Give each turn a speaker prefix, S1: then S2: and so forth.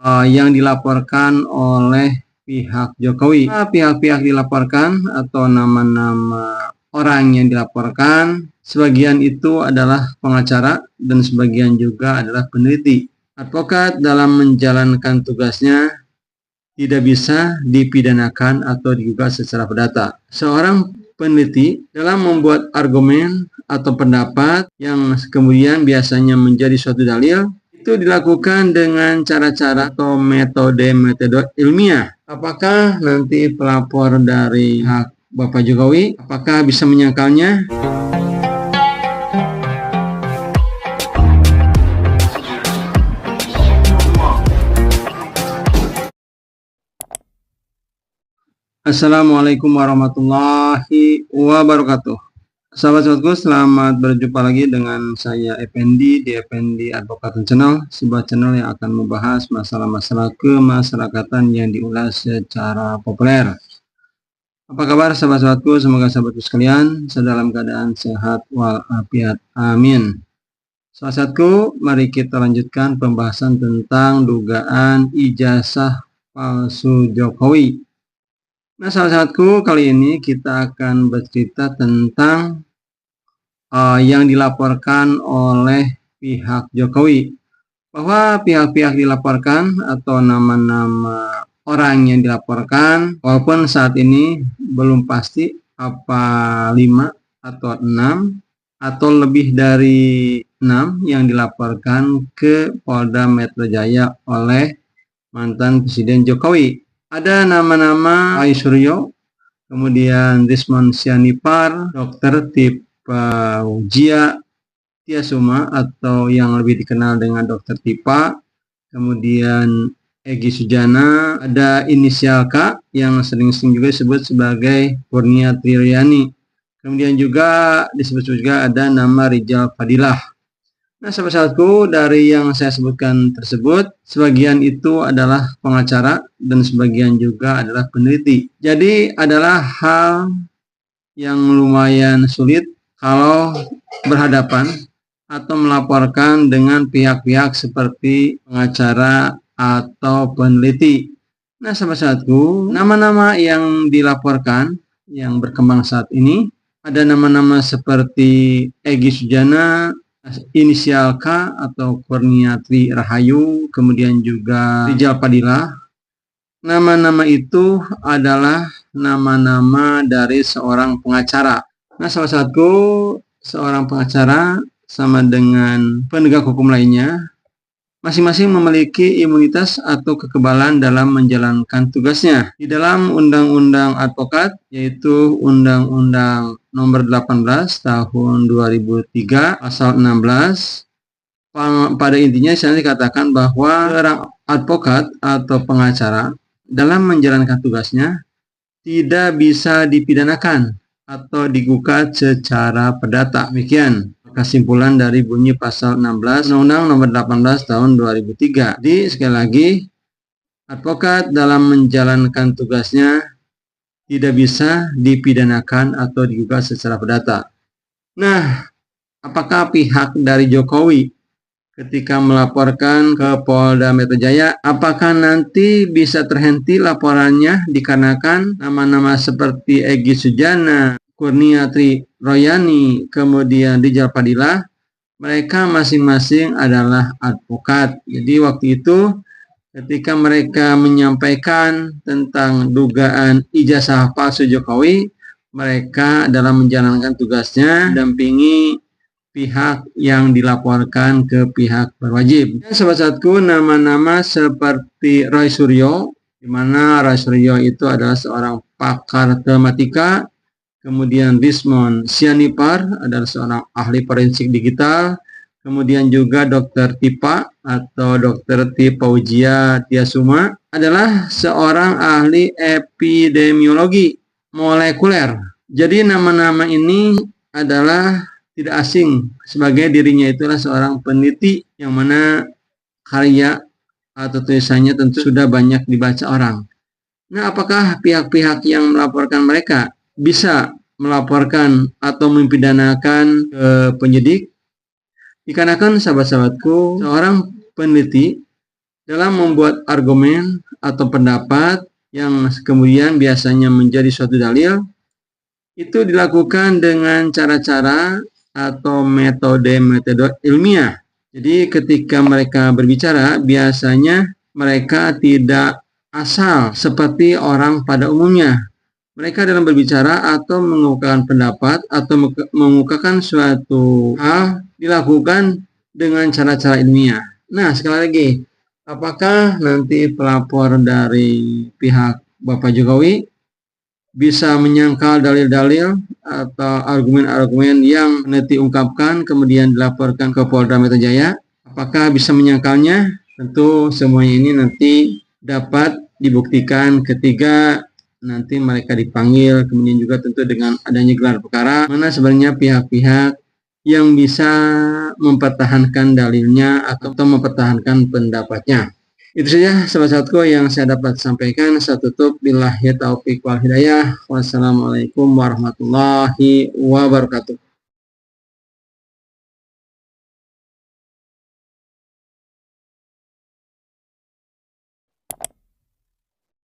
S1: yang dilaporkan oleh pihak Jokowi. Pihak-pihak dilaporkan atau nama-nama orang yang dilaporkan, sebagian itu adalah pengacara dan sebagian juga adalah peneliti. Advokat dalam menjalankan tugasnya tidak bisa dipidanakan atau digugat secara perdata. Seorang peneliti dalam membuat argumen atau pendapat yang kemudian biasanya menjadi suatu dalil, itu dilakukan dengan cara-cara atau metode-metode ilmiah. Apakah nanti pelapor dari hak Bapak Jokowi, apakah bisa menyangkalnya? Assalamualaikum warahmatullahi wabarakatuh. Sahabat-sahabatku, selamat berjumpa lagi dengan saya Effendi di Effendi Advokat Channel, sebuah channel yang akan membahas masalah-masalah kemasyarakatan yang diulas secara populer. Apa kabar sahabat-sahabatku? Semoga sahabatku sekalian dalam keadaan sehat walafiat. Amin. Sahabat-sahabatku, mari kita lanjutkan pembahasan tentang dugaan ijazah palsu Jokowi. Nah, sahabat-sahabatku, kali ini kita akan bercerita tentang yang dilaporkan oleh pihak Jokowi, bahwa pihak-pihak dilaporkan atau nama-nama orang yang dilaporkan, walaupun saat ini belum pasti apa 5 atau 6 atau lebih dari 6 yang dilaporkan ke Polda Metro Jaya oleh mantan Presiden Jokowi. Ada nama-nama Roy Suryo, kemudian Desmond Sianipar, Dr. Tipaujiya Tiasuma atau yang lebih dikenal dengan Dr. Tipa, kemudian Egy Sujana, ada inisial K yang sering-sering juga disebut sebagai Kurnia Triryani, kemudian juga disebut juga ada nama Rizal Fadilah. Nah, sahabat-sahabatku, dari yang saya sebutkan tersebut, sebagian itu adalah pengacara dan sebagian juga adalah peneliti. Jadi adalah hal yang lumayan sulit kalau berhadapan atau melaporkan dengan pihak-pihak seperti pengacara atau peneliti. Nah, sahabat-sahabatku, nama-nama yang dilaporkan yang berkembang saat ini, ada nama-nama seperti Egy Sujana, inisial K atau Kurnia Tri Rahayu, kemudian juga Rizal Fadilah. Nama-nama itu adalah nama-nama dari seorang pengacara. Nah, sahabat-sahabatku, seorang pengacara sama dengan penegak hukum lainnya, masing-masing memiliki imunitas atau kekebalan dalam menjalankan tugasnya. Di dalam Undang-Undang Advokat, yaitu Undang-Undang Nomor 18 Tahun 2003 Pasal 16, pada intinya sana dikatakan bahwa seorang advokat atau pengacara dalam menjalankan tugasnya tidak bisa dipidanakan atau digugat secara perdata. Demikian kesimpulan dari bunyi pasal 16 Undang-Undang Nomor 18 Tahun 2003. Jadi sekali lagi, advokat dalam menjalankan tugasnya tidak bisa dipidanakan atau digugat secara perdata. Nah, apakah pihak dari Jokowi ketika melaporkan ke Polda Metro Jaya, apakah nanti bisa terhenti laporannya dikarenakan nama-nama seperti Egy Sujana, Kurnia Tri Royani, kemudian Rizal Fadilah, mereka masing-masing adalah advokat. Jadi waktu itu ketika mereka menyampaikan tentang dugaan ijazah palsu Jokowi, mereka dalam menjalankan tugasnya dampingi pihak yang dilaporkan ke pihak berwajib. Sahabat-sahabatku, nama-nama seperti Roy Suryo, di mana Roy Suryo itu adalah seorang pakar tematika. Kemudian Desmond Sianipar adalah seorang ahli forensik digital. Kemudian juga Dr. Tipa atau Dr. Tipaujiya Tiasuma adalah seorang ahli epidemiologi molekuler. Jadi nama-nama ini adalah tidak asing, sebagai dirinya itulah seorang peneliti yang mana karya atau tulisannya tentu sudah banyak dibaca orang. Nah, apakah pihak-pihak yang melaporkan mereka bisa melaporkan atau mempidanakan ke penyidik? Dikarenakan sahabat-sahabatku, seorang peneliti dalam membuat argumen atau pendapat yang kemudian biasanya menjadi suatu dalil, itu dilakukan dengan cara-cara atau metode-metode ilmiah. Jadi ketika mereka berbicara, biasanya mereka tidak asal seperti orang pada umumnya. Mereka dalam berbicara atau mengemukakan pendapat atau mengemukakan suatu hal dilakukan dengan cara-cara ilmiah. Nah, sekali lagi, apakah nanti pelapor dari pihak Bapak Jokowi bisa menyangkal dalil-dalil atau argumen-argumen yang nanti ungkapkan kemudian dilaporkan ke Polda Metro Jaya? Apakah bisa menyangkalnya? Tentu semuanya ini nanti dapat dibuktikan ketika nanti mereka dipanggil, kemudian juga tentu dengan adanya gelar perkara, mana sebenarnya pihak-pihak yang bisa mempertahankan dalilnya atau mempertahankan pendapatnya. Itu saja sahabat-sahabatku yang saya dapat sampaikan. Saya tutup billahi taufiq wal hidayah. Wassalamualaikum warahmatullahi wabarakatuh.